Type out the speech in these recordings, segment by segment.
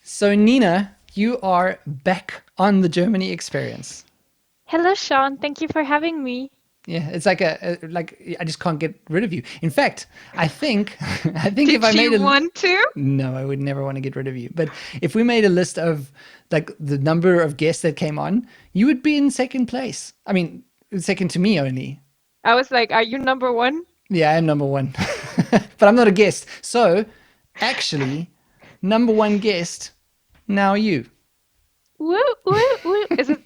So Nina, you are back on the Germany experience. Hello, Sean. Thank you for having me. Yeah, it's like I just can't get rid of you. In fact, I think I think if I Did made you a want to? no, I would never want to get rid of you. But if we made a list of like the number of guests that came on, you would be in second place. I mean, second to me only. I was like, are you number one? Yeah, I'm number one, but I'm not a guest. So actually, number one guest now you. Woo, woo, woo. Is it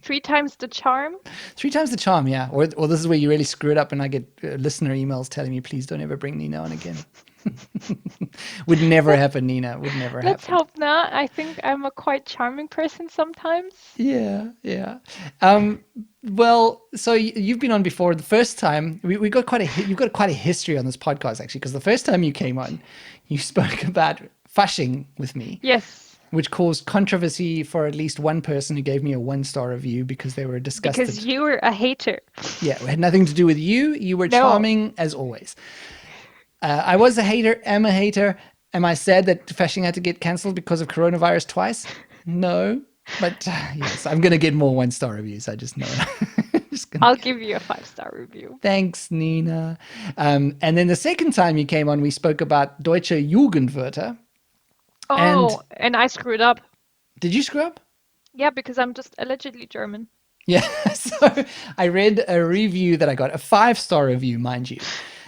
three times the charm? Three times the charm, yeah. Or this is where you really screw it up, and I get listener emails telling me, please don't ever bring Nina on again. Would never Let, happen, Nina. Would never let's happen. hope not. I think I'm a quite charming person sometimes. Yeah, yeah. Um, well, so you've been on before. The first time we got you've got quite a history on this podcast actually, because the first time you came on, you spoke about fushing with me, Yes, which caused controversy for at least one person who gave me a 1-star review because they were because disgusted. you were a hater. Yeah, it had nothing to do with you. You were No, charming as always. I was a hater, am a hater. Am I sad that Fashing had to get cancelled because of coronavirus twice? No. But yes, I'm going to get more 1-star reviews. I just know it. Just gonna... I'll give you a 5-star review. Thanks, Nina. And then the second time you came on, we spoke about Deutsche Jugendwörter. And Oh, and I screwed up. did you screw up? Yeah, because I'm just allegedly German. Yeah, so I read a review that I got, a 5-star review, mind you.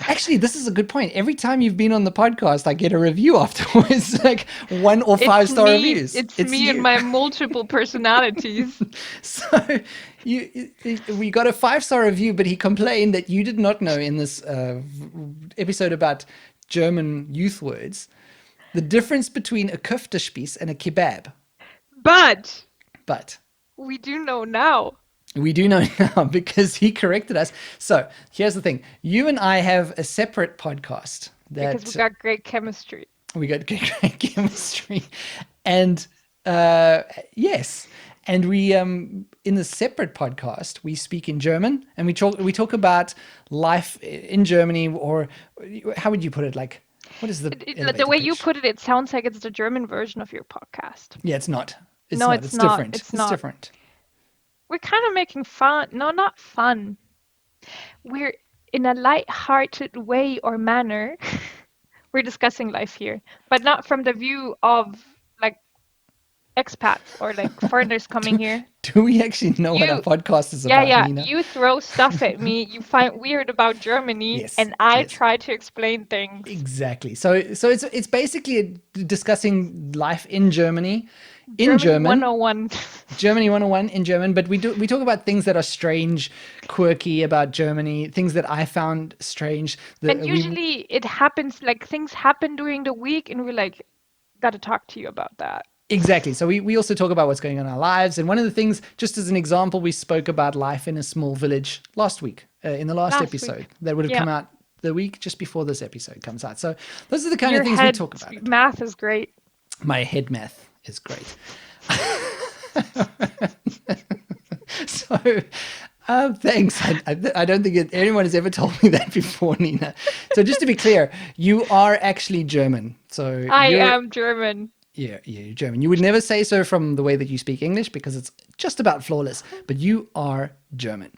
Actually, this is a good point. Every time you've been on the podcast, I get a review afterwards, like 1 or It's 5-star me. reviews. It's It's me and you. my multiple personalities. So we got a 5-star review, but he complained that you did not know in this episode about German youth words the difference between a köftespieß and a kebab. But But we do know now. we do know now because he corrected us. So here's the thing. You and I have a separate podcast Because we that got great chemistry. we got great chemistry. And yes. And we in the separate podcast, we speak in German and we talk about life in Germany, or how would you put it? Like, what is the The elevator way you pitch? put it, it sounds like it's the German version of your podcast. Yeah, it's not. It's No, not. it's It's not. different. It's It's not. different. We're kind of making fun. No, not fun. We're in a light-hearted way or manner. We're discussing life here, but not from the view of like expats or like foreigners coming here. Do we actually know what our You, podcast is yeah, about, yeah, Nina? you throw stuff at me you find weird about Germany, Yes. and I Yes. try to explain things. Exactly. So it's basically discussing life in Germany, in Germany German, 101. Germany 101 in German, but we talk about things that are strange, quirky about Germany, things that I found strange. And We usually it happens, like things happen during the week, and we're like, gotta talk to you about that. exactly. So we also talk about what's going on in our lives, and one of the things, just as an example, we spoke about life in a small village last week in the last Last episode week. that would have Yeah. come out the week just before this episode comes out. So those are the kind of Your things we head talk about. math is great. My head math is great. So, thanks. I don't think anyone has ever told me that before, Nina. So just to be clear, you are actually German. So I you're, am German. yeah, you're German. You would never say so from the way that you speak English because it's just about flawless, but you are German.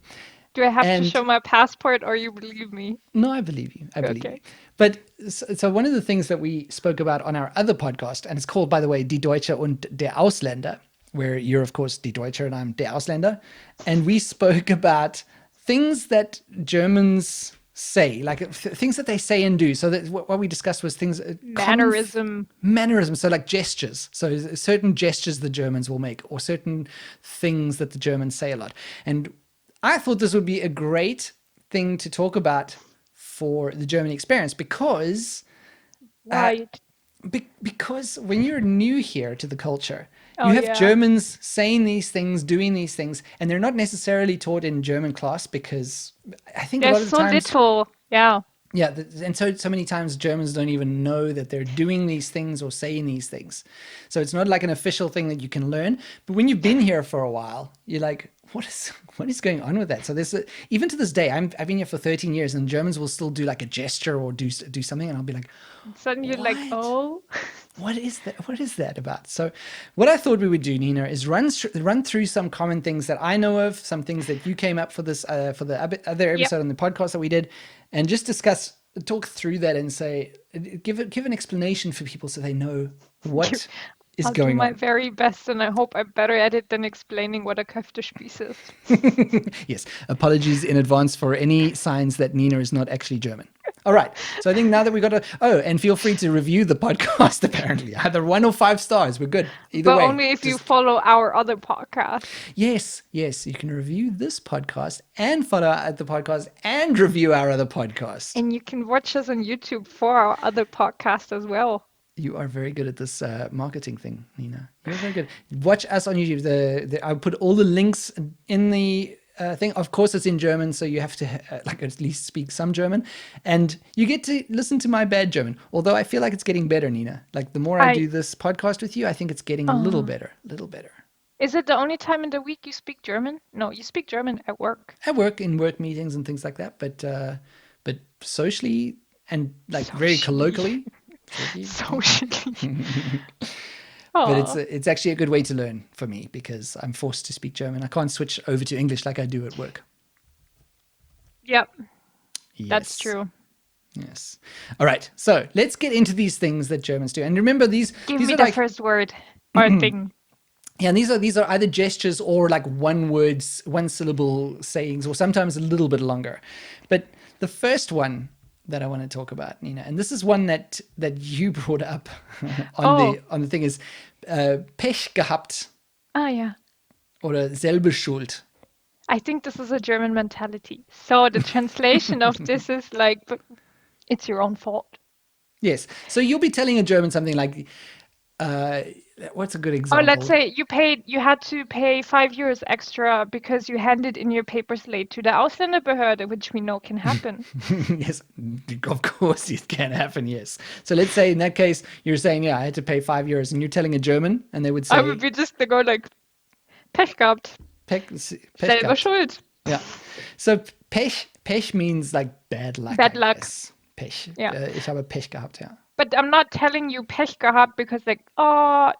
Do I have to And show my passport or you believe me? no, I believe you. I believe you. Okay. But so one of the things that we spoke about on our other podcast, and it's called, by the way, Die Deutsche und der Ausländer, where you're, of course, Die Deutsche and I'm der Ausländer. And we spoke about things that Germans say, like things that they say and do. So that what we discussed was things, Mannerism. mannerisms. So like gestures. So certain gestures the Germans will make, or certain things that the Germans say a lot. And I thought this would be a great thing to talk about for the German experience because Right. because when you're new here to the culture, Oh, you have yeah. Germans saying these things, doing these things, and they're not necessarily taught in German class because I think a lot There's of the so times little. Yeah. Yeah, and so many times Germans don't even know that they're doing these things or saying these things. So it's not like an official thing that you can learn. But when you've been here for a while, you're like, what is going on with that? So even to this day, I've been here for 13 years, and Germans will still do like a gesture or do something, and I'll be like, And suddenly you're like, what? oh, What is that? What is that about? So, what I thought we would do, Nina, is run through some common things that I know of, some things that you came up for this for the other yep. episode on the podcast that we did, and just talk through that and say, give an explanation for people so they know what is I'll do going my on. very best, and I hope I'm better at it than explaining what a Köftespieß is. Yes, apologies in advance for any signs that Nina is not actually German. All right, so I think now that we got to, and feel free to review the podcast. Apparently, either 1 or 5 stars. We're good either But way. only if you Just follow our other podcast. yes, you can review this podcast and follow the podcast and review our other podcast. And you can watch us on YouTube for our other podcast as well. You are very good at this marketing thing, Nina. You're very good. Watch us on YouTube. I'll put all the links in the thing. Of course, it's in German, so you have to like at least speak some German, and you get to listen to my bad German. Although I feel like it's getting better, Nina. Like the more I I do this podcast with you, I think it's getting a little better, a little better. Is it the only time in the week you speak German? No, you speak German at work. I work in work meetings and things like that, but socially and like very Socially. colloquially. Socially. But Oh, it's actually a good way to learn for me because I'm forced to speak German. I can't switch over to English like I do at work. yep, that's Yes. true. Yes. All right. So let's get into these things that Germans do. And remember Give these me are the like first word or thing. yeah, and these are either gestures or like one words, one syllable sayings, or sometimes a little bit longer. But the first one that I want to talk about, Nina, and this is one that you brought up Oh, on the thing is Pech gehabt ah, yeah. oder selber Schuld. I think this is a German mentality. So the translation of this is like, it's your own fault. Yes. So you'll be telling a German something like, uh, what's a good Or let's example? say you had to pay 5 euros extra because you handed in your papers late to the Ausländerbehörde, which we know can happen. Yes, of course it can happen. Yes. So let's say in that case, you're saying, yeah, I had to pay €5, and you're telling a German, and they would I would say, be just to go like, Pech gehabt, Pech, Pech selber gehabt. schuld. Yeah. So Pech means like bad luck, Bad I luck. guess. Pech. Yeah. Ich habe Pech gehabt, ja. But I'm not telling you Pech gehabt because like, oh,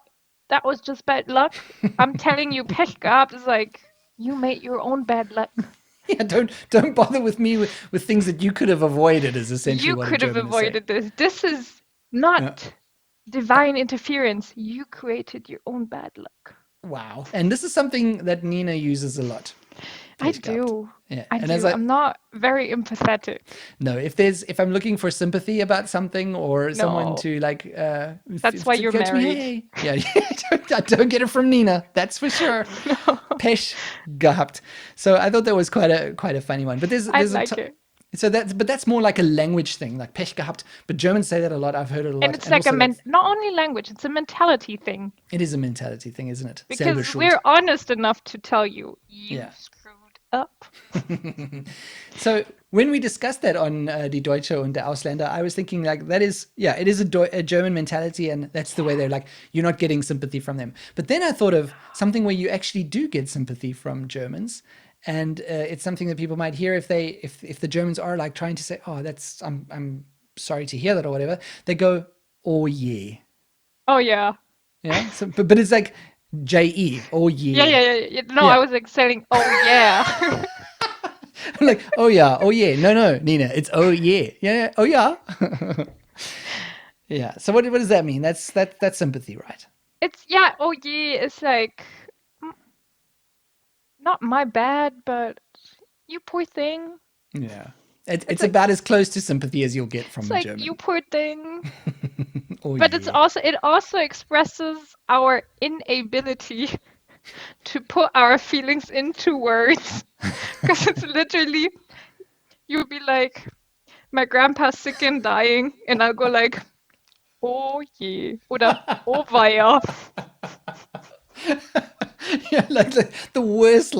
that was just bad luck. I'm telling you Pech gehabt is like, you made your own bad luck. Yeah, don't bother with me with things that you could have avoided is essentially You what a could have German is saying. avoided this. This is Yeah. not divine interference. You created your own bad luck. Wow. And this is something that Nina uses a lot. I Pech gehabt. do. Yeah. I And do. I'm not very empathetic. no, if I'm looking for sympathy about something or someone No. to like That's why to you're go to me, married. hey. Yeah, I don't get it from Nina, that's for sure. No. Pech gehabt. So I thought that was quite a funny one. But I like it. so that's more like a language thing, like Pech gehabt. But Germans say that a lot. I've heard it a lot. And it's like also not only language, it's a mentality thing. it is a mentality thing, isn't it? Selber Because schuld. we're honest enough to tell you, you Yeah. screwed up. So when we discussed that on Die Deutsche und der Ausländer, I was thinking like it is a German mentality, and that's the way they're like, you're not getting sympathy from them. But then I thought of something where you actually do get sympathy from Germans, and it's something that people might hear if the Germans are like trying to say, oh, I'm sorry to hear that or whatever. They go, oh yeah, Oh yeah. yeah. So but it's like je, oh yeah. Yeah. No, Yeah. I was like saying, oh yeah. I'm like, oh yeah, no, Nina, it's oh yeah, yeah, oh yeah, yeah. So what does that mean? That's sympathy, right? It's oh yeah, it's like not my bad, but you poor thing. Yeah, it's like- about as close to sympathy as you'll get from It's a like German. you poor thing. Oh But yeah. it also expresses our inability to put our feelings into words. Because it's literally you'll be like, my grandpa's sick and dying, and I'll go like, oh yeah, oder oh weia. Yeah, like the worst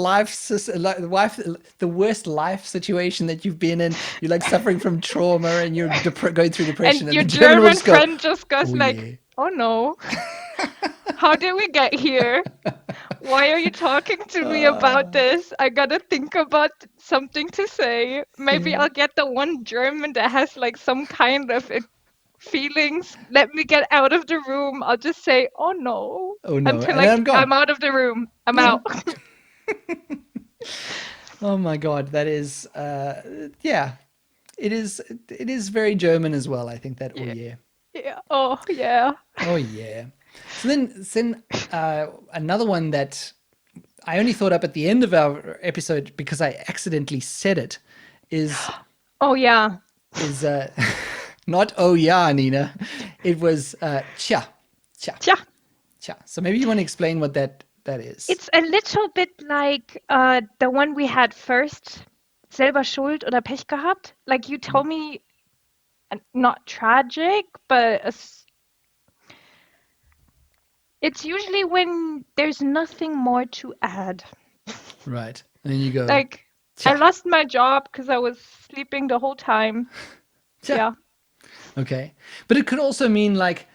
the worst life situation that you've been in. You're like suffering from trauma and you're going through And depression, and your the German will German just go, friend just goes "Oh like, yeah, "Oh no, how did we get here? Why are you talking to me about this? I gotta think about something to say. Maybe yeah, I'll get the one German that has like some kind of feelings. Let me get out of the room. I'll just say, oh no, oh no," until and then I'm like gone. I'm out of the room. I'm Yeah. out. Oh my God, that is, yeah, it is. It is very German as well. I think that. Oh Yeah. yeah. Yeah. Oh yeah. Oh yeah. So then, another one that I only thought up at the end of our episode because I accidentally said it is Oh yeah. is not oh yeah, Nina. It was cha cha Tja. cha. So maybe you want to explain what that is. It's a little bit like the one we had first. Selber Schuld oder Pech gehabt. Like you told me, not tragic, but it's usually when there's nothing more to add. Right. And then you go Like I cha lost my job because I was sleeping the whole time. cha. Yeah. Okay. But it could also mean like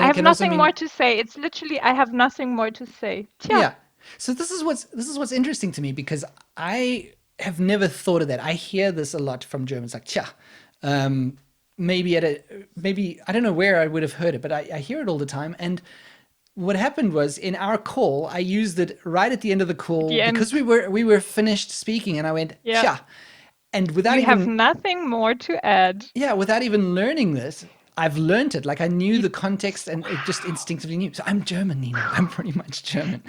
I it have can also nothing more mean to say. It's literally I have nothing more to say. Tja. yeah. So this is what's interesting to me because I have never thought of that. I hear this a lot from Germans, like "tja." Um, maybe I don't know where I would have heard it, but I hear it all the time. And what happened was in our call, I used it right at the end of the At call the because end. we were finished speaking, and I went Yeah. "tja," and You have nothing more to add. without even learning this. I've learned it. Like I knew You, the context and it just wow. instinctively knew. So I'm German, Nina. I'm pretty much German.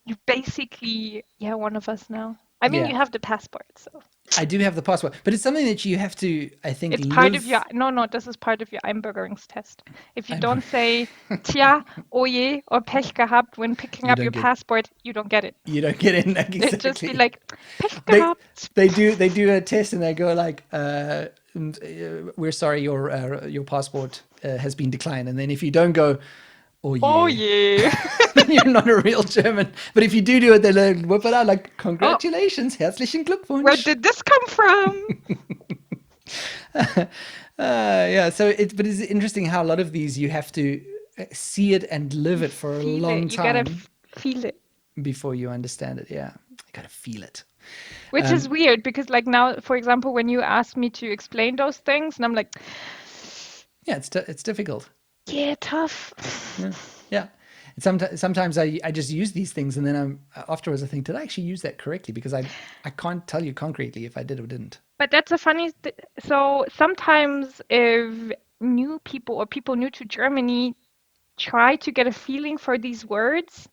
You basically, yeah, one of us now. I mean, Yeah. you have the passport, so I do have the passport, but it's something that you have to, I think, it's part of your, live. no, no, this is part of your Einbürgerungstest. If you I'm, don't say tja, oje, or Pech gehabt when picking you up don't your get passport, you don't get it. you don't get in like, It just be exactly. like, Pech They gehabt. they do a test and they go like, we're sorry, your passport has been declined, and then if you don't go, oh Oh yeah, je. then you're not a real German. But if you do it, they like whip it out like, Oh, congratulations, herzlichen where Glückwunsch. did this come from? Yeah, so but it's interesting how a lot of these you have to see it and live You it for a feel it. long You gotta time feel it. before you understand it. Yeah, you gotta feel it. Which is Um, weird because, like, now, for example, when you ask me to explain those things, and I'm like, yeah, it's difficult. yeah, tough. Yeah, yeah. Sometimes I just use these things and then afterwards I think, did I actually use that correctly? Because I can't tell you concretely if I did or didn't. But that's a funny so sometimes if new people or people new to Germany try to get a feeling for these words,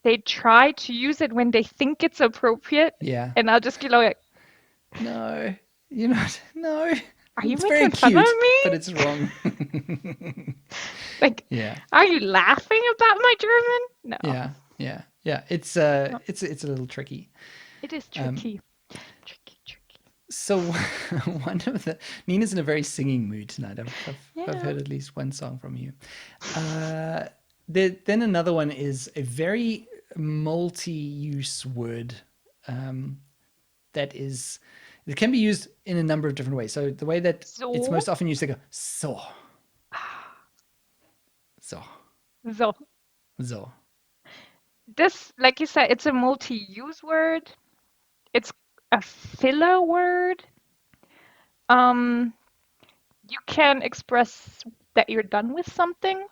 they try to use it when they think it's appropriate, Yeah. and I'll just be like, No, you're not. No, are you it's very making fun of cute, but me? it's wrong. Like, Yeah. are you laughing about my German? No, Yeah, yeah, yeah. no, It's a little tricky. it is Um, tricky. Tricky, tricky. so one of the Nina's in a very singing mood tonight. I've Yeah. heard at least one song from you. Uh, then another one is a very multi-use word um, that is it can be used in a number of different ways. So the way that it's So, most often used, they go so so so. so. This, like you said, it's a multi-use word. It's a filler word. Um, you can express that you're done with something,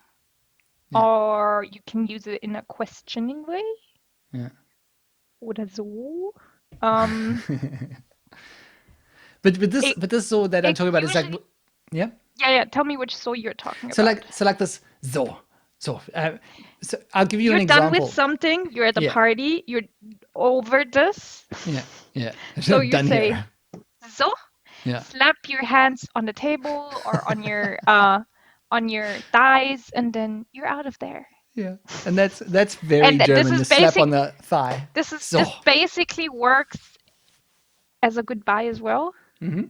Yeah, or you can use it in a questioning way. yeah. Oder so. Um, it but this so that I'm it talking about is like usually, yeah. yeah, yeah. Tell me which so you're talking So about. like this so so I'll give you an You're done with example. something. You're at a Yeah, party. You're over this. yeah, yeah. So you Done say here. so. Yeah, Slap your hands on the table or on your thighs, and then you're out of there. yeah. And that's very And this German. is The slap basic. on the thigh. So. This basically works as a goodbye as well. Hmm.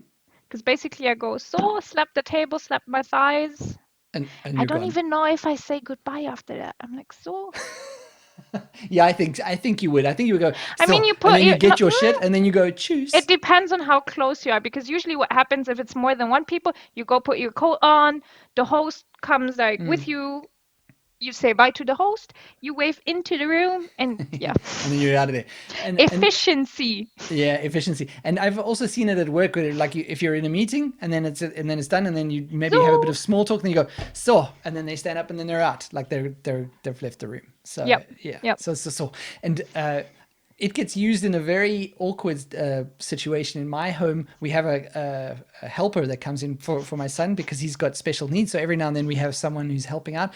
Because basically I go, so, slap the table, slap my thighs. And I you're don't gone. even know if I say goodbye after that. I'm like, so. Yeah, I think you would. I think you would go I mean, so, you and put then you you no, get your shit, and then you go choose. it depends on how close you are, because usually what happens if it's more than one people, you go put your coat on, the host comes like with you, you say bye to the host, you wave into the room, and yeah. And then you're out of there. And Efficiency. yeah, efficiency. And I've also seen it at work where, like, if you're in a meeting and then it's done, and then you maybe have a bit So, of small talk, and you go so, and then they stand up, and then they're out, like they've left the room. So yep, yeah, yep. so, and it gets used in a very awkward situation. In my home, we have a helper that comes in for my son because he's got special needs. So every now and then we have someone who's helping out.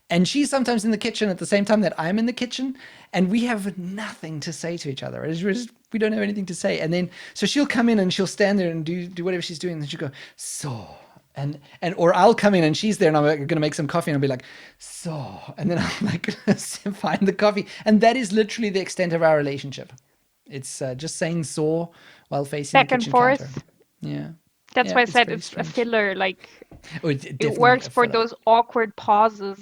And she's sometimes in the kitchen at the same time that I'm in the kitchen. And we have nothing to say to each other. We don't have anything to say. And then, so she'll come in and she'll stand there and do whatever she's doing. And then she'll go, so, or I'll come in and she's there and I'm going to make some coffee and I'll be like, so, and then I'm like, find the coffee. And that is literally the extent of our relationship. It's just saying so while facing the Back and kitchen counter. forth. Yeah. That's Yeah, why I it's said very it's a strange. filler. Like, Oh, it's it definitely works a for filler. those awkward pauses.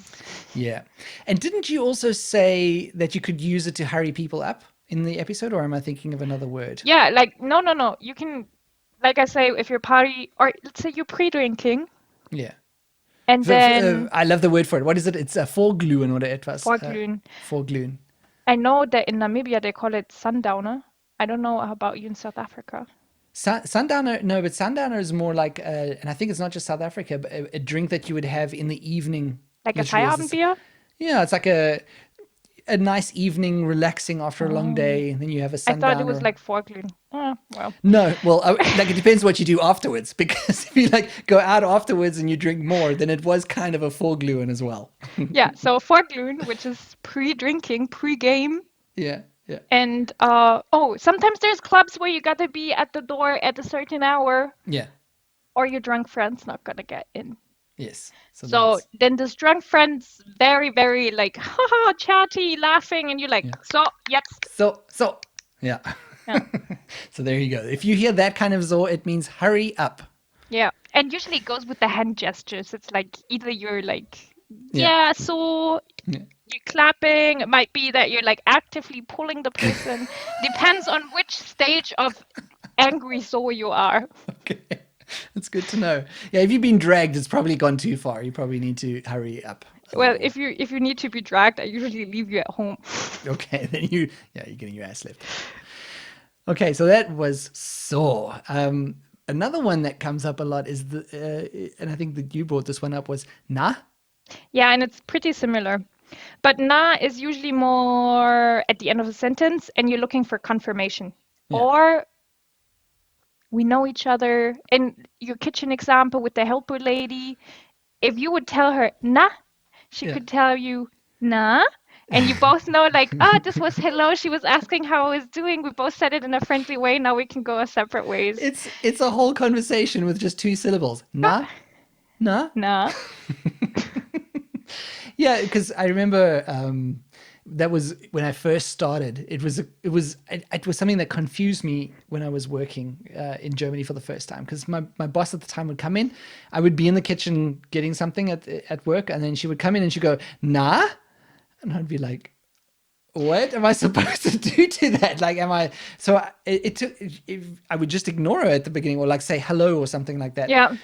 Yeah. And didn't you also say that you could use it to hurry people up in the episode, or am I thinking of another word? Yeah, like, no. You can, like I say, if you're party, or let's say you're pre-drinking, Yeah. and then I love the word for it. What is it? It's a vorglühen oder etwas. vorglühen. Vorglühen. I know that in Namibia they call it sundowner. I don't know about you in South Africa. Sundowner, no, but sundowner is more like, and I think it's not just South Africa, but a drink that you would have in the evening, Like a literally as this. Feierabendbier? Yeah, it's like a nice evening, relaxing after a long Oh. day, and then you have a I thought it was sundowner. like vorglühen. Oh, well. No, well, like, it depends what you do afterwards, because if you like go out afterwards and you drink more, then it was kind of a vorglühen as well. Yeah, so vorglühen, which is pre-drinking, pre-game. Yeah, yeah, And sometimes there's clubs where you gotta be at the door at a certain hour, yeah, or your drunk friend's not gonna get in. yes. So So that's then this drunk friend's very, very like, haha, chatty, laughing, and you're like, yeah. so, jetzt. So yeah. Yeah. So there you go. If you hear that kind of zo, it means hurry up. Yeah. And usually it goes with the hand gestures. It's like either you're like, Yeah, yeah, so yeah. you're clapping. It might be that you're like actively pulling the person. Depends on which stage of angry so you are. Okay, that's good to know. Yeah, if you've been dragged, it's probably gone too far. You probably need to hurry up a Well, little. if you need to be dragged, I usually leave you at home. Okay, then you're getting your ass lifted. Okay, so that was so. Another one that comes up a lot is and I think that you brought this one up, was na. Yeah, and it's pretty similar. But na is usually more at the end of a sentence and you're looking for confirmation. Yeah, Or we know each other. In your kitchen example with the helper lady, if you would tell her na, she yeah. could tell you na. And you both know, like, this was hello. She was asking how I was doing. We both said it in a friendly way. Now we can go our separate ways. It's a whole conversation with just two syllables. Na, na. Na. Yeah, because I remember that was when I first started. It was something that confused me when I was working in Germany for the first time. Because my boss at the time would come in, I would be in the kitchen getting something at work, and then she would come in and she'd go, "Na," and I'd be like, "What am I supposed to do to that? Like, am I?" So I would just ignore her at the beginning, or like say hello or something like that. Yeah.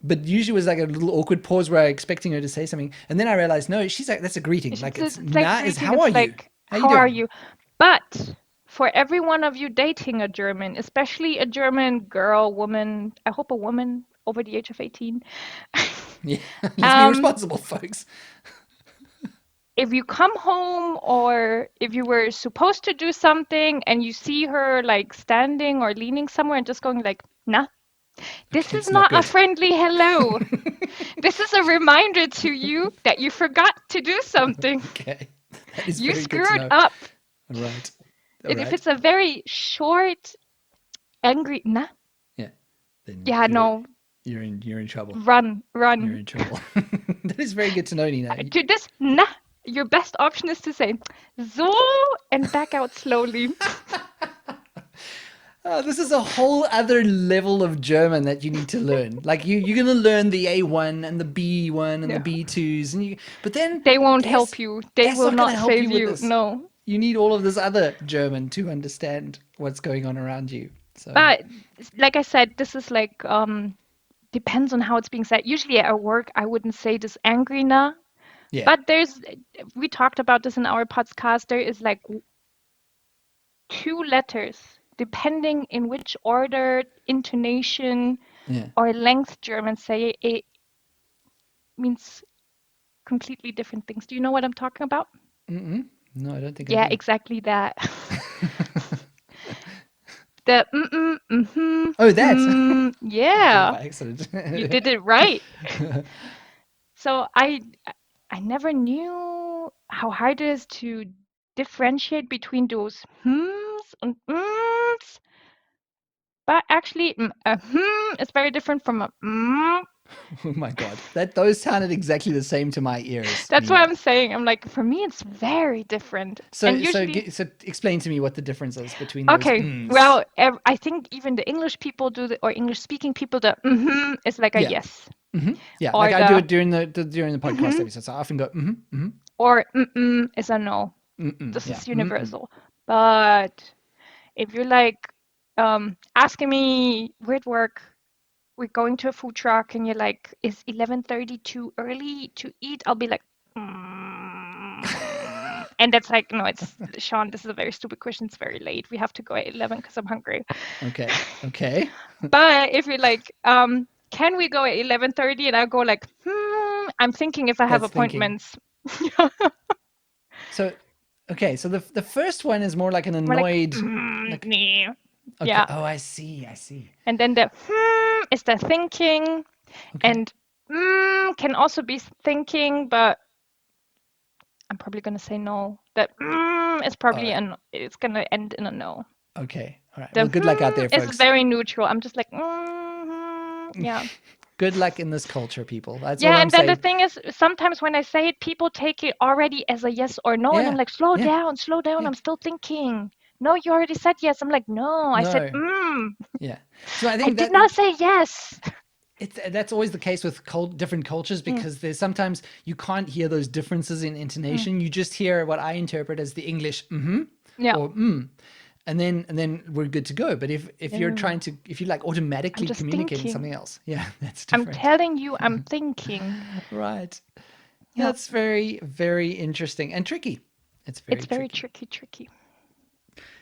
But usually it was like a little awkward pause where I expecting her to say something, and then I realized, no, she's like, that's a greeting. Like, it's like na is greeting. how are It's you? like, How you how are doing? you? But for every one of you dating a German, especially a German girl, woman, I hope a woman over the age of 18, Yeah, let's be um, responsible, folks. if you come home or if you were supposed to do something and you see her like standing or leaning somewhere and just going like, nah, this Okay, is it's not not a good. friendly hello. This is a reminder to you that you forgot to do something. Okay, that is You very good to screwed know. up. All right, all And if right. it's a very short, angry, nah, Yeah, then yeah, no, you're in trouble. run, You're run. in trouble. That is very good to know, Nina. To this, nah, your best option is to say, so, and back out slowly. This is a whole other level of German that you need to learn. Like you're gonna learn the A1 and the B1 and the Yeah. B2s, and but then They won't that's help you. They that's will not gonna not help you save with you. this. No. You need all of this other German to understand what's going on around you. So But like I said, this is like depends on how it's being said. Usually at work, I wouldn't say this angry na, yeah, but we talked about this in our podcast. There is like two letters, depending in which order, intonation, yeah. or length Germans say it means completely different things. Do you know what I'm talking about? Mm-mm. No, I don't think I Yeah, do. exactly that. The Oh, that I did it yeah, by accident. you did it right. So I never knew how hard it is to differentiate between those hmms and mms, but actually a is very different from a mm. Oh my god, that those sounded exactly the same to my ears, That's what Nina. I'm saying. I'm like, for me, it's very different. And usually, So explain to me what the difference is between those okay, mms. well, I think even the English people do the, or English speaking people, the is like a Yeah, yes, yeah. Like or I do the it during the podcast mm episodes. I often go or is a no. This yeah, is universal. But if you're like asking me, we're at work, we're going to a food truck, and you're like, is 11:30 too early to eat? I'll be like, and that's like, no, it's Sean. This is a very stupid question. It's very late. We have to go at 11 because I'm hungry. Okay, okay. But if you're like, can we go at 11:30? And I go like, I'm thinking if I have That's thinking. appointments. So okay, so the first one is more like an We're like, annoyed, like nah. okay. Yeah. Oh, I see, I see. And then the is the thinking, Okay, and can also be thinking, but I'm probably gonna say no. That is all probably right. it's gonna end in a no. Okay, all right. The Well, good luck out there, is folks. very neutral. I'm just like, yeah. Good luck in this culture, people. That's all Yeah, I'm and then the saying. thing is, sometimes when I say it, people take it already as a yes or no, and I'm Yeah, like, yeah, slow down, yeah. I'm still thinking. No, you already said yes. I'm like, no, I said, No, yeah. So I I think did that not say yes. it's that's always the case with different cultures Mm, because there's sometimes you can't hear those differences in mm, intonation. You just hear what I interpret as the English yeah. or and then we're good to go. But if you're No, trying to if you like I'm automatically just communicating thinking. something else, yeah, that's I'm different. telling you, I'm thinking. Right. Yeah, That's very, very interesting and tricky. It's it's very very tricky. tricky, tricky.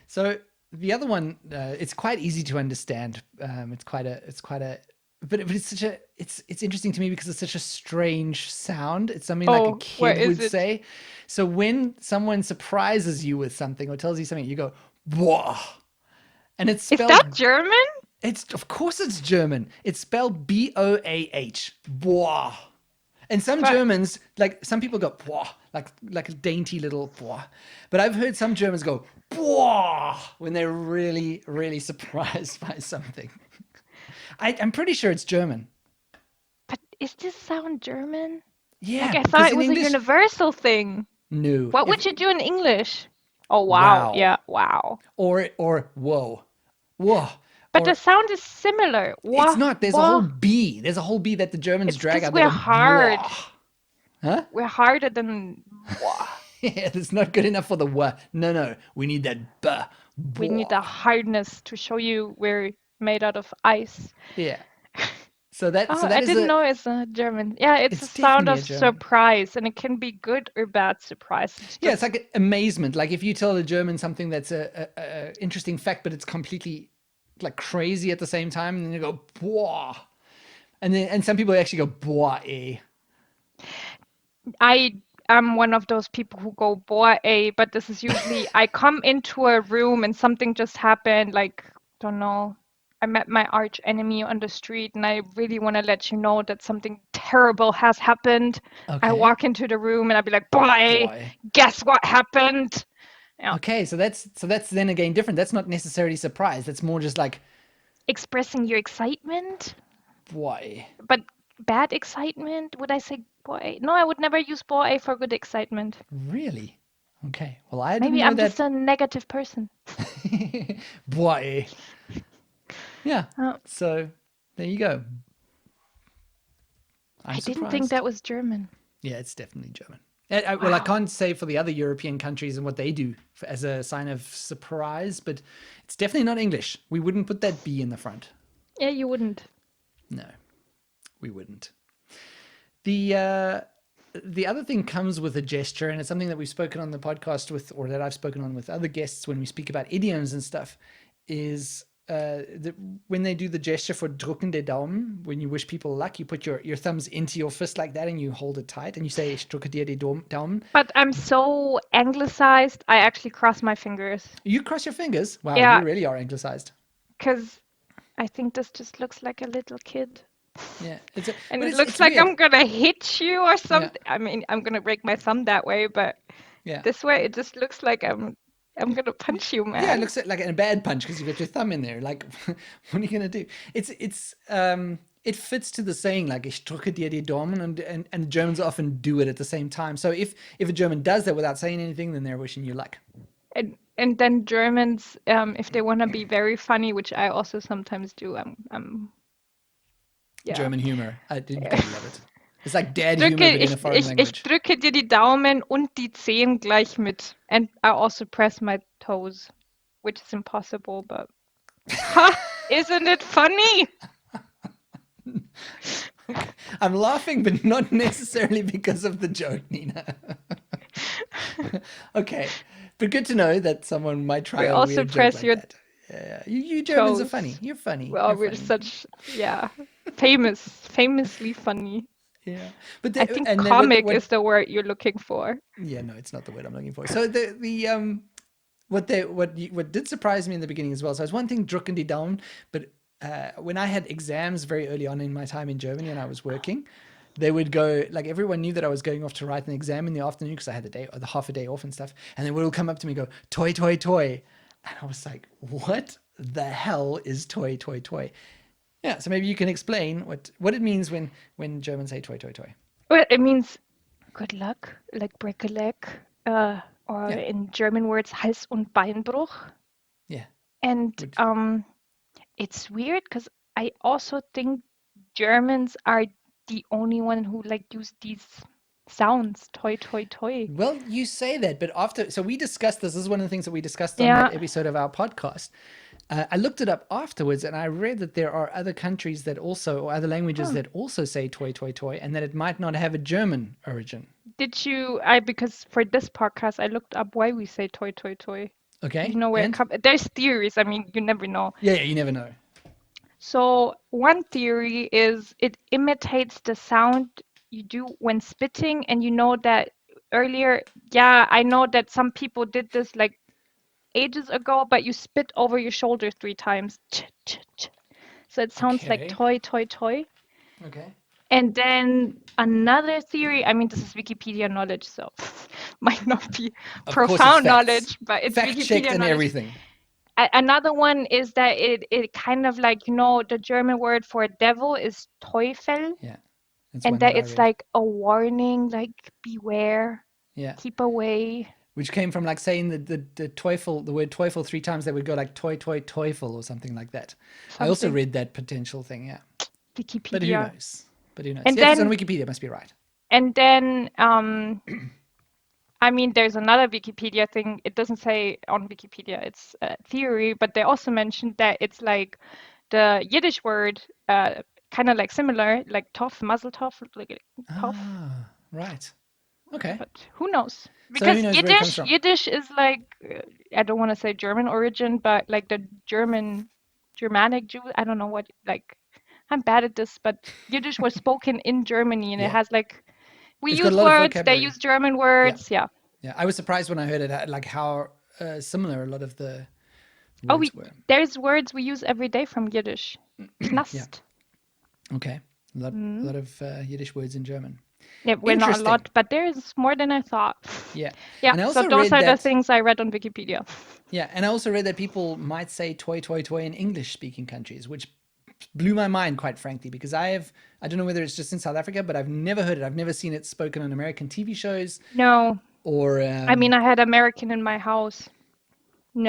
So the other one, it's quite easy to understand. It's quite a, but it's such a, it's interesting to me because it's such a strange sound. It's something like a Oh, where kid is would it? say. So when someone surprises you with something or tells you something, you go, "Boah," and it's Is that spelled. German? It's of course it's German. It's spelled Boah. Boah. And some But Germans, like some people go boah, like a dainty little boah. But I've heard some Germans go boah when they're really, really surprised by something. I'm pretty sure it's German. but is this sound German? Yeah, Like I thought because it in was a English, universal thing. no. What If would you do in English? Oh wow, wow yeah, wow. or whoa, whoa, But the or sound is similar. it's Wah, not. There's a whole wah. B. There's a whole B that the Germans It's drag because out. They we're go hard. boah. Huh? We're harder than wah. Yeah, it's not good enough for the wah. No, no. We need that buh. We need the Boah. hardness to show you we're made out of ice. Yeah. So Oh, that I is didn't a know it's a German. Yeah, it's a it's sound definitely of a German. surprise, and it can be good or bad surprise. It's Yeah, it's just like amazement. Like if you tell a German something that's a interesting fact, but it's completely like crazy at the same time, and then you go boah, and some people actually go boah eh. I am one of those people who go, boy, but this is usually I come into a room and something just happened, like, don't know. I met my arch enemy on the street and I really want to let you know that something terrible has happened. I Okay, walk into the room and I'll be like, boy, boy. guess what happened? Yeah. Okay, so that's then again different. That's not necessarily surprise. That's more just like Expressing your excitement, boy. but bad excitement. Would I say boy? No, I would never use boy for good excitement. Really? Okay. Well, I didn't Maybe know I'm just that. a negative person. Boy. Yeah. Oh, So there you go. I'm I didn't think surprised. that was German. Yeah, it's definitely German. Well, I Wow. can't say for the other European countries and what they do as a sign of surprise, but it's definitely not English. We wouldn't put that B in the front. Yeah, you wouldn't. No, we wouldn't. The other thing comes with a gesture, and it's something that we've spoken on the podcast with, or that I've spoken on with other guests when we speak about idioms and stuff, is when they do the gesture for Drücken der Daumen, when you wish people luck, you put your thumbs into your fist like that and you hold it tight and you say, Ich drücke dir die Daumen. But I'm so anglicized, I actually cross my fingers. You cross your fingers. Wow, you Yeah, really are anglicized. because I think this just looks like a little kid. Yeah, And but it looks it's like weird. I'm gonna hit you or Yeah, something. I mean, I'm gonna break my thumb that way, but yeah. this way it just looks like I'm gonna punch you, Yeah, it man. looks like a bad punch because you got your thumb in there. Like, what are you gonna do? It fits to the saying like "Ich drücke dir die Daumen," and Germans often do it at the same time. So if a German does that without saying anything, then they're wishing you luck. And then Germans, if they wanna be very funny, which I also sometimes do, yeah. German humor, you gotta love it. It's like dad humor, but in a foreign Ich language. drücke dir die Daumen und die Zehen gleich mit. And I also press my toes, which is impossible, but ha! Isn't it funny? I'm laughing, but not necessarily because of the joke, Nina. Okay, but good to know that someone might try We a also weird joke press like your that. Yeah, you Germans are funny. toes. You're funny. Well, You're we're funny. such, yeah, famously funny. Yeah, but I think and then comic what? is the word you're looking for. Yeah, no, it's not the word I'm looking for. So the what did surprise me in the beginning as well. So it's one thing Drucken die Daumen, but when I had exams very early on in my time in Germany and I was working, they would go like everyone knew that I was going off to write an exam in the afternoon because I had the day or the half a day off and stuff, and they would all come up to me and go toy toy toy, and I was like, what the hell is toy toy toy? Yeah, so maybe you can explain what it means when Germans say toy toy toy. Well, it means good luck, like break a leg, or Yeah, in German words, Hals- und Beinbruch. yeah. And Would it's weird because I also think Germans are the only one who like use these sounds, toy, toy, toy. Well, you say that, but so we discussed this. This is one of the things that we discussed on that Yeah. episode of our podcast. I looked it up afterwards and I read that there are other countries that also, or other languages Huh. that also say toy, toy, toy, and that it might not have a German origin. Did you, because for this podcast, I looked up why we say toy, toy, toy. You Okay. know where it And comes. There's theories. I mean, you never know. yeah, yeah, you never know. So one theory is it imitates the sound you do when spitting, and you know that earlier, yeah, I know that some people did this like ages ago, but you spit over your shoulder 3 times. Ch, ch, ch. So it sounds like Okay. toy, toy, toy. Okay. And then another theory, I mean, this is Wikipedia knowledge, so might not be Of course, it's profound facts. knowledge, but it's Fact checked Wikipedia and knowledge. everything. Another one is that it kind of like, the German word for devil is Teufel, Yeah. That's and one that that I it's read. like a warning, like beware, Yeah. keep away, Which came from like saying the Teufel, the word Teufel 3 times, they would go like toy, toy, Teufel or something like that. I also something. read that potential thing. Yeah. But who Wikipedia. knows? But who knows? And Yeah, if it's on then Wikipedia, it must be right. and then I mean, there's another Wikipedia thing. It doesn't say on Wikipedia, it's a theory, but they also mentioned that it's like the Yiddish word, kind of like similar, like tof, mazel tov, like tof. Ah, right. Okay. But who knows? So who Because knows where it comes from? Yiddish is like, I don't want to say German origin, but like the Germanic Jew. I don't know what, like, I'm bad at this, but Yiddish was spoken in Germany, and it Yeah. has like, we It's got a use lot of words, they vocabulary. use German Yeah. words. Yeah. Yeah. I was surprised when I heard it, like how similar a lot of the Oh, words were. there's words we use every day from Yiddish. Yeah. Knast. Okay. A Mm. lot of Yiddish words in German. Yeah, we're not a Interesting. lot, but there's more than I thought. Yeah. Yeah, And I so also those read are the that, things I read on Wikipedia. yeah. And I also read that people might say toy, toy, toy in English speaking countries, which blew my mind, quite frankly, because I don't know whether it's just in South Africa, but I've never heard it. I've never seen it spoken on American TV shows. No. or I mean, I had American in my house.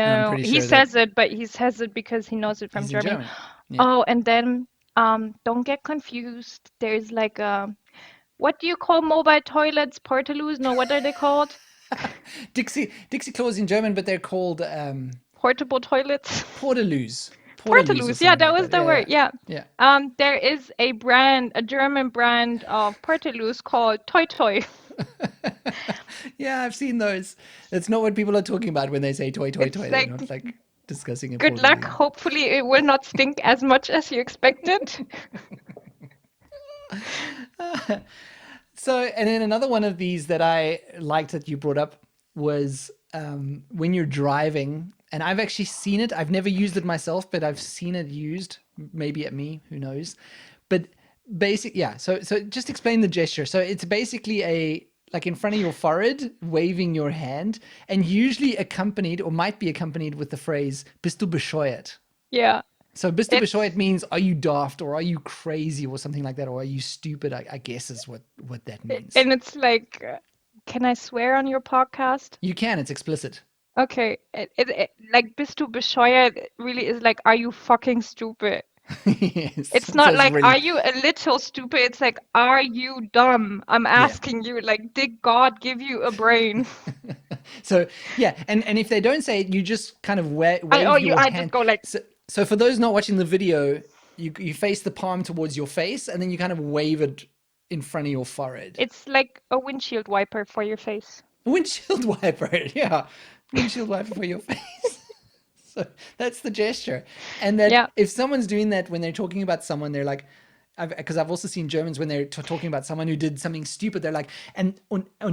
I'm No, pretty he sure that says it, but he says it because he knows it from he's in Germany. German. Yeah. Oh, and then don't get confused. There's like a what do you call mobile toilets? Portaloos? No, what are they called? Dixie claws in German, but they're called Portable toilets. portaloos or Portaloos. Yeah, something that like was that. the word. Yeah, Yeah. yeah, There is a brand, a German brand of Portaloos called Toy Toy. yeah. Yeah, I've seen those. That's not what people are talking about when they say toy, toy, It's toy. They're like not like discussing a good luck. portaloo. Hopefully, it will not stink as much as you expected. So, and then another one of these that I liked that you brought up was when you're driving, and I've actually seen it. I've never used it myself, but I've seen it used, maybe at me, who knows. But yeah. So just explain the gesture. So it's basically a like in front of your forehead, waving your hand, and usually accompanied or might be accompanied with the phrase "Bist du bescheuert?" Yeah, So "Bist du bescheuert" it's means "Are you daft?" or "Are you crazy?" or something like that, or "Are you stupid?" I guess is what that means. and it's like, can I swear on your podcast? You can. It's explicit. Okay, like bist du bescheuert really is like, are you fucking stupid? Yes. It's So not it's like, really are you a little stupid? It's like, are you dumb? I'm yeah. asking you, like, did God give you a brain? So yeah, and if they don't say it, you just kind of wave your I just hand. go like, So for those not watching the video, you face the palm towards your face, and then you kind of wave it in front of your forehead. it's like a windshield wiper for your face. Windshield wiper, yeah, windshield wiper for your face. So that's the gesture. And that Yeah, if someone's doing that when they're talking about someone, they're like, because I've also seen Germans when they're talking about someone who did something stupid, they're like, und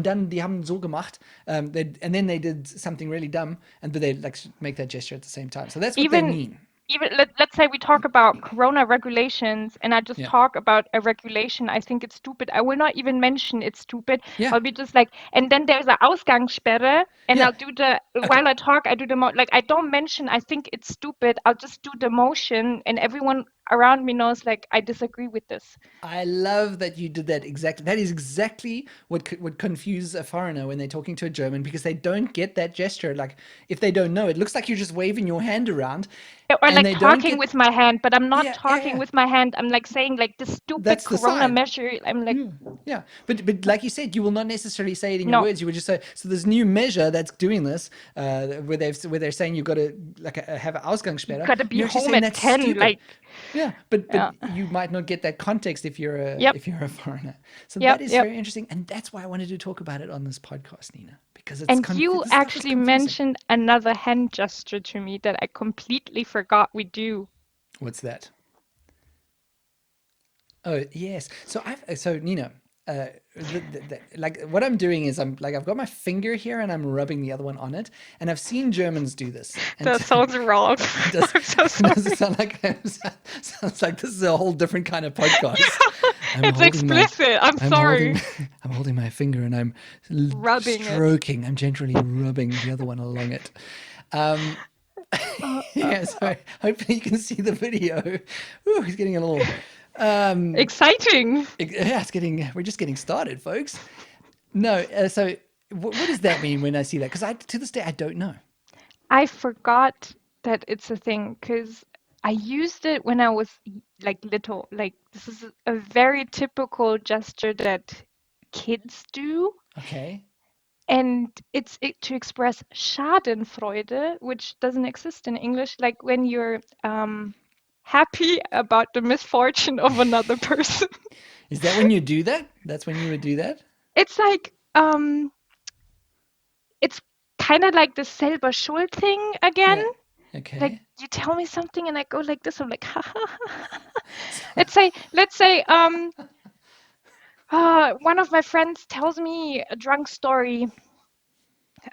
dann die haben so gemacht, and then they did something really dumb, and but they like make that gesture at the same time. So that's what they even mean. let's say we talk about corona regulations and I just Yeah, talk about a regulation, I think it's stupid, I will not even mention it's stupid. yeah, I'll be just like, and then there's a Ausgangssperre, and yeah. I'll do the Okay. while I talk I do the like I don't mention I think it's stupid, I'll just do the motion and everyone around me knows like I disagree with this. I love that you did that exactly. That is exactly what would confuse a foreigner when they're talking to a German because they don't get that gesture. Like if they don't know, it looks like you're just waving your hand around, Or and like they don't talking get. with my hand, but I'm not Yeah, yeah, talking yeah. with my hand, I'm like saying like the stupid That's the corona sign. measure, I'm like, Yeah, yeah. But like you said, you will not necessarily say it in your no, words. You would just say, so this new measure that's doing this, where they're saying you've got to like have an you Ausgangssperre, gotta and be you're actually home saying at that's 10, stupid. like, Yeah, but yeah, you might not get that context yep, if you're a foreigner. So yep, that is yep. very interesting, and that's why I wanted to talk about it on this podcast, Nina, because And you this stuff is actually confusing. mentioned another hand gesture to me that I completely forgot we do. What's that? Oh yes. So Nina, like what I'm doing is I've got my finger here and I'm rubbing the other one on it, and I've seen Germans do this, and That sounds wrong. it does I'm so it does sorry. sound like sounds like this is a whole different kind of podcast. Yeah, I'm it's holding my explicit. I'm I'm holding sorry. I'm holding my finger and I'm Rubbing it. stroking. I'm gently rubbing the other one along it. Um, Uh, uh, yeah, uh, so hopefully you can see the video. Ooh, he's getting a little. Um, exciting. yeah, we're just getting started, folks. No, so what does that mean when I see that? Because to this day I don't know. I forgot that it's a thing because I used it when I was like little. Like, this is a very typical gesture that kids do. Okay. And it's to express Schadenfreude, which doesn't exist in English, like when you're happy about the misfortune of another person. Is that when you do that? That's when you would do that? It's like it's kind of like the selber Schuld thing again. Yeah. Like Okay. you tell me something and I go like this. I'm like, ha ha ha. So, Let's say one of my friends tells me a drunk story.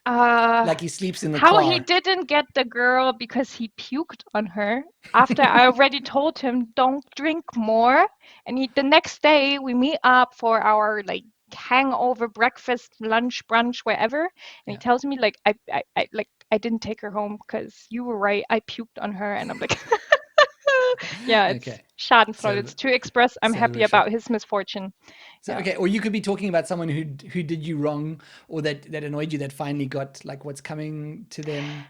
Uh, like he sleeps in the how he car. didn't get the girl because he puked on her after I already told him don't drink more. And the next day we meet up for our like hangover breakfast, lunch, brunch, wherever. And he Yeah. tells me like I didn't take her home because you were right. I puked on her, and I'm like, Yeah, it's Okay. Schadenfreude. It's Selber, to express I'm happy selber schuld. about his misfortune. So Yeah. okay, or you could be talking about someone who did you wrong, or that annoyed you, that finally got like what's coming to them,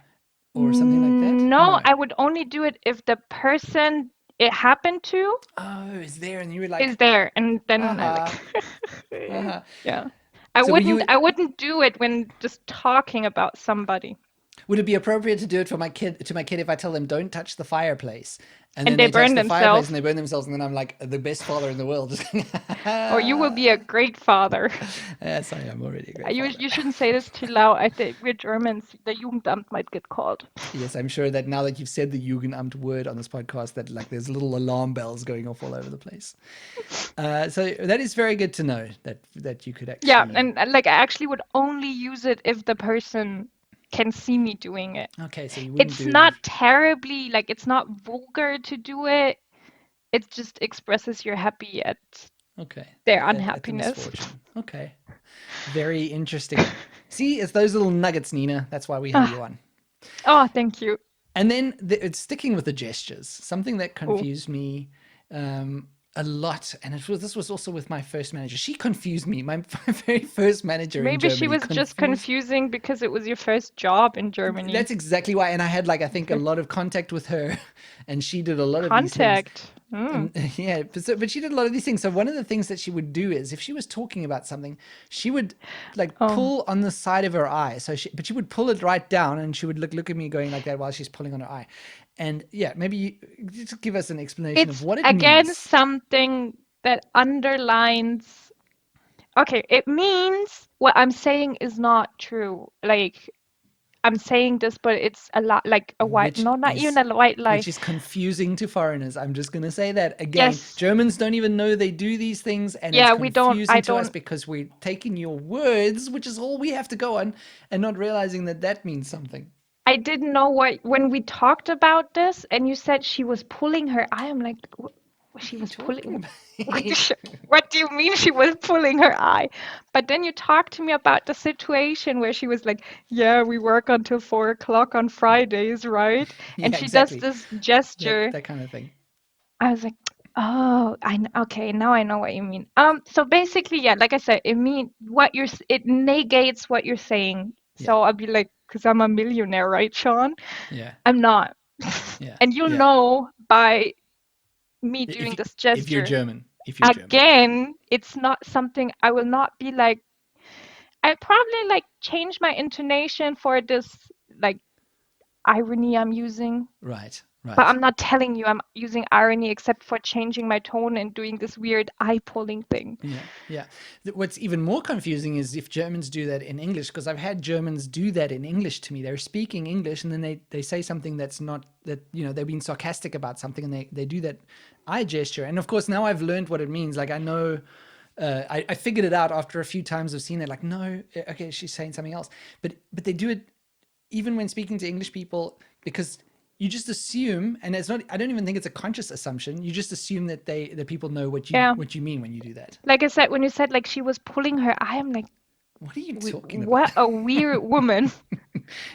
or something like that. No, No. I would only do it if the person it happened to Oh, it's there, and you were is like, there, and then I like, haha, haha. yeah. I So were wouldn't you? I wouldn't do it when just talking about somebody Would it be appropriate to do it for my kid to my kid if I tell them don't touch the fireplace, and and then they they touch burn the fireplace themselves, and they burn themselves, and then I'm like the best father in the world. or you will be a great father. Sorry, I'm already a great You father. you shouldn't say this too loud. I think we're Germans. The Jugendamt might get called. Yes, I'm sure that now that you've said the Jugendamt word on this podcast, that like there's little alarm bells going off all over the place. So that is very good to know that you could Yeah, actually. and like I actually would only use it if the person can see me doing it. Okay, so you wouldn't It's do it not if. terribly like it's not vulgar to do it. It just expresses you're happy at Okay, their at the unhappiness. misfortune. Okay, very interesting. See, it's those little nuggets, Nina. That's why we have Ah, you on. oh, thank you. And then it's sticking with the gestures. Something that Oh, confused me a lot, and this was also with my first manager. She confused me. My very first manager in maybe she Germany was just confused. confusing because it was your first job in Germany. That's exactly why. And I had like I think a lot of contact with her, and she did a lot of these things. Contact. Mm. And yeah, but she did a lot of these things. So one of the things that she would do is if she was talking about something, she would like Oh, pull on the side of her eye. But she would pull it right down, and she would look at me going like that while she's pulling on her eye. And yeah, maybe just give us an explanation of it's what it again means. something that underlines. Okay, it means what I'm saying is not true. Like I'm saying this, but it's a lot like a white, which no, not even is a white lie. which is confusing to foreigners. I'm just going to say that again. Yes, Germans don't even know they do these things, and it's yeah, we don't, I confusing to us don't, because we're taking your words, which is all we have to go on, and not realizing that that means something. I didn't know what, when we talked about this and you said she was pulling her eye, I'm like, What she are you was talking pulling, about? what do you mean she was pulling her eye? But then you talked to me about the situation where she was like, yeah, we work until 4 o'clock on Fridays, right? And Yeah, she does exactly. this gesture. That kind of thing. I was like, oh, okay, now I know what you mean. So basically, yeah, like I said, it negates what you're saying. Yeah, So I'll be like, because I'm a millionaire, right, Sean? yeah, I'm not. yeah, And you'll yeah. know by me If doing this if you're gesture. German, if you're German. Again, it's not something I will not be like, I probably like change my intonation for this like irony I'm using. Right, But right. I'm not telling you I'm using irony except for changing my tone and doing this weird eye pulling thing. Yeah, yeah. What's even more confusing is if Germans do that in English, because I've had Germans do that in English to me. They're speaking English and then they say something that's not that, they're being sarcastic about something and they do that eye gesture. And of course, now I've learned what it means. Like I know, I figured it out after a few times of seeing it. Like, no, okay, she's saying something else. But they do it even when speaking to English people because you just assume, and it's not. I don't even think it's a conscious assumption. You just assume that that people know Yeah. what you mean when you do that. Like I said, when you said like she was pulling her eye, I'm like, What are you talking about? What a weird woman.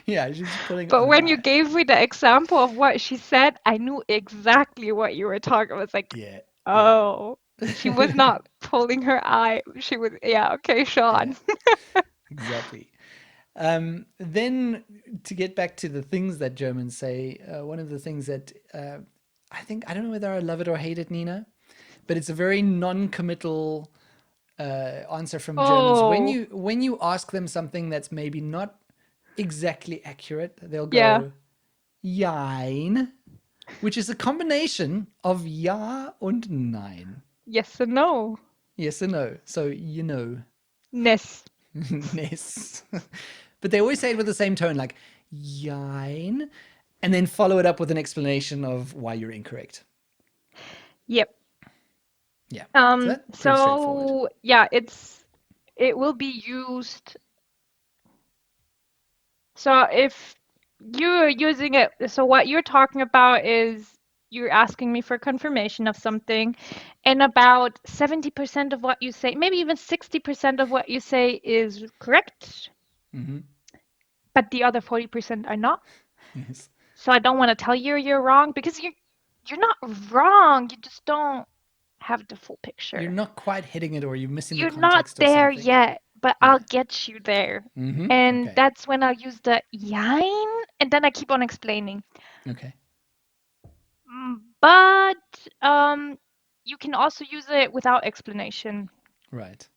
Yeah, she's pulling But on her when you eye. gave me the example of what she said, I knew exactly what you were talking about. I was like, Yeah, yeah, oh, she was not pulling her eye. She was, yeah, okay, yeah, Sean. exactly. Then to get back to the things that Germans say, one of the things that I think I don't know whether I love it or hate it, Nina, but it's a very non-committal answer from Germans. Oh, When you ask them something that's maybe not exactly accurate, they'll yeah. go Jein, which is a combination of Ja und Nein. Yes and no. Yes and no. So you know. Ness. Ness. But they always say it with the same tone, like Jein, and then follow it up with an explanation of why you're incorrect. Yep. Yeah. So that's pretty straightforward. So yeah, it will be used. So if you're using it, so what you're talking about is you're asking me for confirmation of something, and about 70% of what you say, maybe even 60% of what you say is correct, Hmm. but the other 40% are not. Yes. So I don't want to tell you you're wrong because you. You're not wrong. You just don't have the full You're picture. not quite hitting it, or you're missing the You're not context of there something. yet, but I'll Yeah. get you there. And Okay. that's when I'll use the Jein, and then I keep on explaining. Okay. But you can also use it without explanation. Right.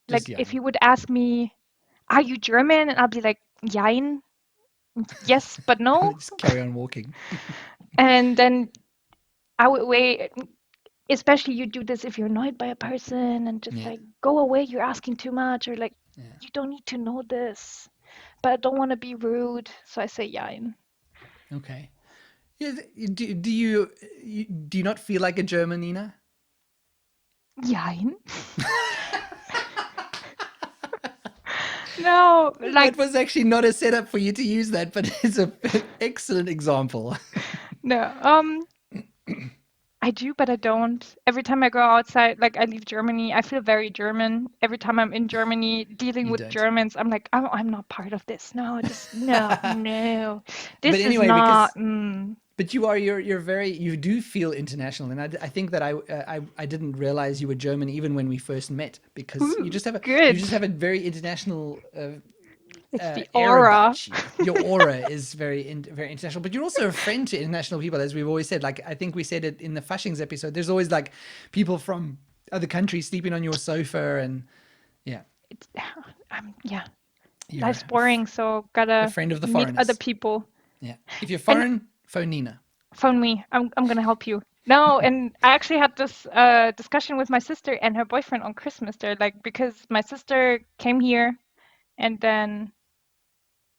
Just Like if Jein. you would ask me, "Are you German?" and I'll be like, "Jein, yes, but And no." then just carry on walking. And then I would wait. Especially you do this if you're annoyed by a person and just Yeah. like go away, you're asking too much, or like Yeah. you don't need to know this, but I don't want to be rude, so I say Jein. Okay. Yeah. Do you not feel like a German, Nina? Jein? No, like That was actually not a setup for you to use that, but it's an excellent example. no. I do, but I don't. Every time I go outside, like I leave Germany, I feel very German. Every time I'm in Germany dealing You with don't. Germans, I'm like, I'm not part of this. No, this, no, no. But This is anyway, not. because but you're very, you do feel international, and I think that I didn't realize you were German even when we first met, because Ooh, you good. just have a very international It's the air aura. about you. Your aura is very international, but you're also a friend to international people, as we've always said. Like I think we said it in the Fushings episode. There's always like people from other countries sleeping on your sofa, and yeah, It's, yeah. you're Life's boring, so a gotta friend of the meet other foreigners. people. Yeah, if you're And foreign, phone Nina. phone me. I'm gonna help you. No, and I actually had this discussion with my sister and her boyfriend on Christmas. They're like, because my sister came here and then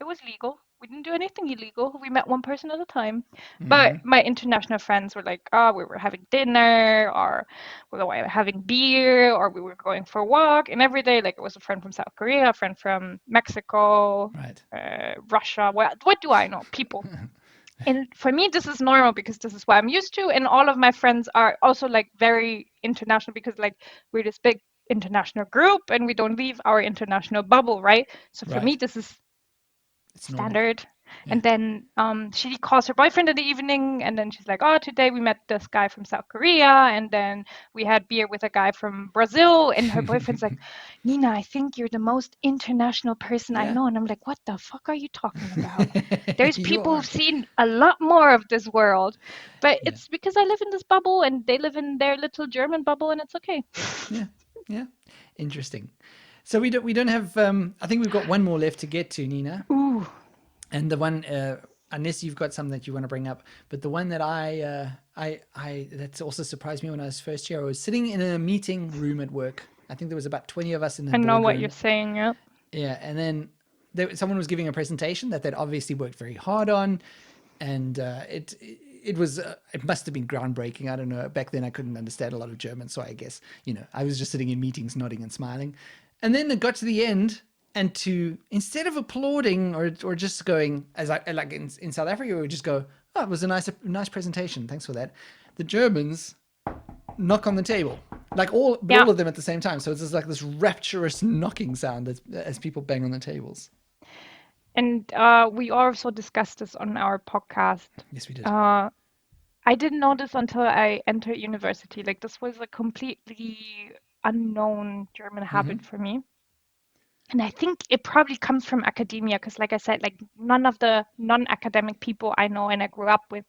it was legal. We didn't do anything illegal. We met one person at a time. But my international friends were like, oh, we were having dinner, or we were having beer, or we were going for a walk. And every day, like, it was a friend from South Korea, a friend from Mexico, Right. Russia. What do I know? People. And for me, this is normal because this is what I'm used to. And all of my friends are also like very international because, like, we're this big international group and we don't leave our international bubble, right? So for me, Right. this is It's normal. standard. Yeah. And then she calls her boyfriend in the evening, and then she's like, "Oh, today we met this guy from South Korea, and then we had beer with a guy from Brazil." And her boyfriend's like, "Nina, I think you're the most international person I Yeah. know." And I'm like, "What the fuck are you talking about? There's You people who've are. seen a lot more of this world, but Yeah. it's because I live in this bubble, and they live in their little German bubble, and it's okay." Yeah. Yeah. Interesting. So we don't have. I think we've got one more left to get to, Nina, Ooh, and the one. Unless you've got something that you want to bring up, but the one that I that's also surprised me when I was first here. I was sitting in a meeting room at work. I think there was about 20 of us in the I know what you're boardroom. saying. Yeah. Yeah, and then someone was giving a presentation that they'd obviously worked very hard on, and it was it must have been groundbreaking. I don't know. Back then, I couldn't understand a lot of German, so I guess I was just sitting in meetings, nodding and smiling. And then it got to the end, and to instead of applauding or just going as I like in South Africa, we would just go, "Oh, it was a nice presentation. Thanks for that." The Germans knock on the table, like Yeah. all of them at the same time. So it's just like this rapturous knocking sound as people bang on the tables. And we also discussed this on our podcast. Yes, we did. Uh, I didn't know this until I entered university. Like, this was a completely unknown German habit for me. And I think it probably comes from academia because, like I said, like none of the non-academic people I know and I grew up with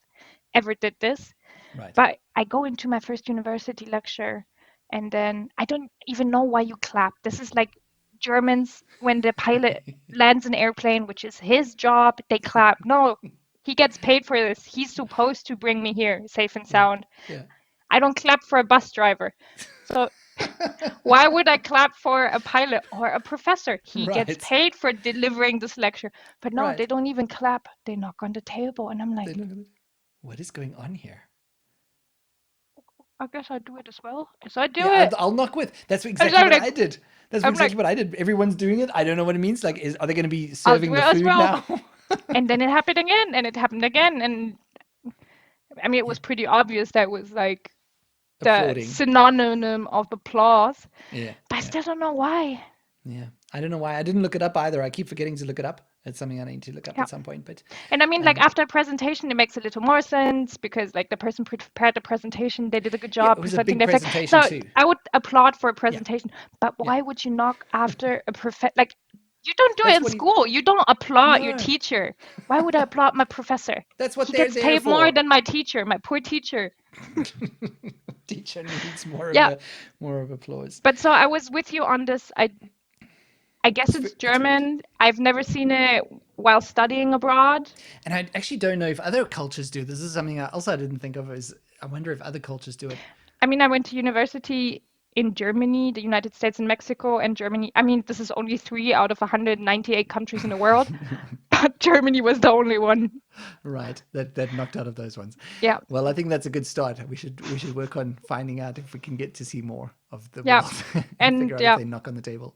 ever did this. Right. But I go into my first university lecture and then I don't even know why you clap. This is like Germans when the pilot lands an airplane, which is his job, they clap. No, he gets paid for this. He's supposed to bring me here safe and Yeah. sound. Yeah. I don't clap for a bus driver. So why would I clap for a pilot or a professor? He gets Right. paid for delivering this lecture. But no, they Right. don't even clap. They knock on the table. And I'm They like, look at it. What is going on here? I guess I do it as well. So I do Yeah, it. I'll knock with. That's And so exactly I'm what like, I did. That's I'm exactly like, what I did. Everyone's doing it. I don't know what it means. Like, are they going to be I'll do serving it the as food well. now? And then it happened again, and it happened again. And I mean, it Yeah. was pretty obvious that was like the Applauding. synonym of applause. Yeah. But I Yeah. still don't know why. Yeah. I don't know why. I didn't look it up either. I keep forgetting to look it up. It's something I need to look up Yeah. at some point. But And I mean, like um, after a presentation, it makes a little more sense because like the person prepared the presentation, they did a good yeah, it job was a presenting big their thing. presentation So too. I would applaud for a Yeah, presentation, but yeah. why would you knock after a like you don't do it That's in what he. school. You don't applaud your No, teacher. Why would I applaud my professor? that's what He they're gets there paid more for. than my teacher, my poor teacher. Teacher needs Yeah, more of applause. but so I was with you on this. I guess it's It's weird. German. I've never seen it while studying abroad. And I actually don't know if other cultures do. This is something I also didn't think of. Is I wonder if other cultures do it. I mean, I went to university in Germany, the United States and Mexico, and Germany. I mean, this is only 3 out of 198 countries in the world, but Germany was the only one. Right, that knocked out of those ones. Yeah, Well, I think that's a good start. We should work on finding out if we can get to see more of the yeah. world and And figure out if yeah, they knock on the table.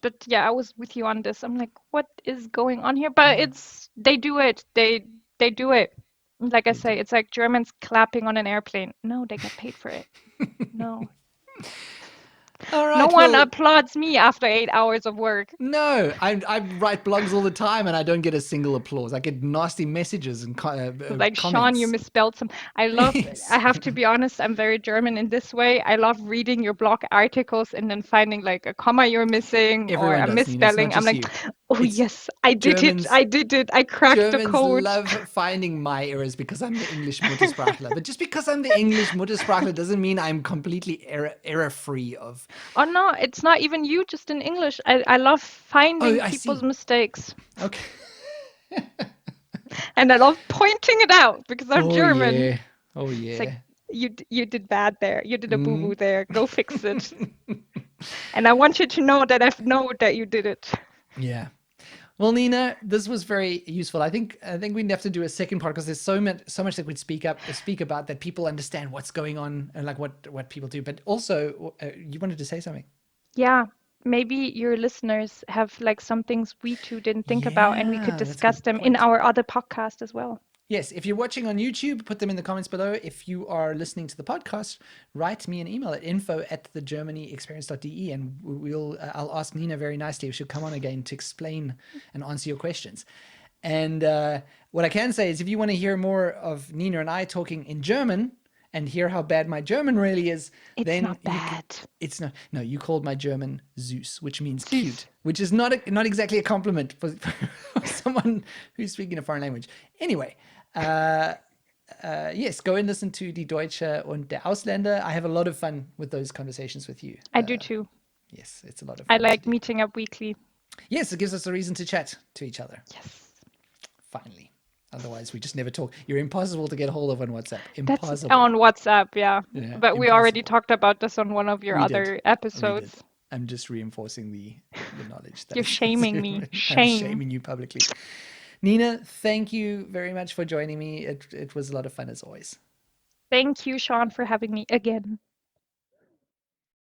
but yeah, I was with you on this. I'm like, what is going on here? But Yeah, it's they do it. They do it. Like I they do. say, it's like Germans clapping on an airplane. No, they get paid for it. No. All No right. one Well, applauds me after 8 hours of work. no, I write blogs all the time and I don't get a single applause. I get nasty messages and Like, Sean, you comments. misspelled some. I Yes. have to be honest, I'm very German in this way. I love reading your blog articles and then finding like a comma you're missing or Everyone a does, Nina. It's not misspelling. I'm just like, you. oh It's yes, I did it. Germans. I did it. I cracked the Germans code. love finding my errors because I'm the English Muttersprachler. But just because I'm the English Muttersprachler doesn't mean I'm completely error free of. Oh no, it's not even you, just in English. I love Oh, finding I people's see. mistakes. Okay. And I love pointing it out because I'm Oh German. yeah. Oh It's like yeah. you did bad there. You did a Mm. boo-boo there. Go fix it. And I want you to know that I know that you did it. Yeah. Well, Nina, this was very useful. I think we'd have to do a second part because there's so much that we'd speak about that people understand what's going on and like what people do. But also, you wanted to say something. Yeah, maybe your listeners have like some things we two didn't think about and we could Yeah, that's a discuss good them in point. our other podcast as well. Yes, if you're watching on YouTube, put them in the comments below. If you are listening to the podcast, write me an email at info@thegermanyexperience.de and I'll ask Nina very nicely if she'll come on again to explain and answer your questions. And what I can say is if you want to hear more of Nina and I talking in German and hear how bad my German really is, It's then not you can. bad. It's not. No, you called my German süß, which means Süß. cute, which is not exactly a compliment for someone who's speaking a foreign language. Anyway, uh, yes, go and listen to Die Deutsche und der Ausländer. I have a lot of fun with those conversations with you. I do too. Yes, it's a lot of I fun to like do. meeting up weekly. Yes, it gives us a reason to chat to each other. Yes. Finally. Otherwise, we just never talk. You're impossible to get hold of on WhatsApp. That's Impossible. on WhatsApp, yeah. Yeah, But we already impossible. talked about this on one of your We did. other We did. episodes. I'm just reinforcing the knowledge that You're shaming me. I'm Shame. shaming you publicly. Nina, thank you very much for joining me. It was a lot of fun as always. Thank you, Sean, for having me again.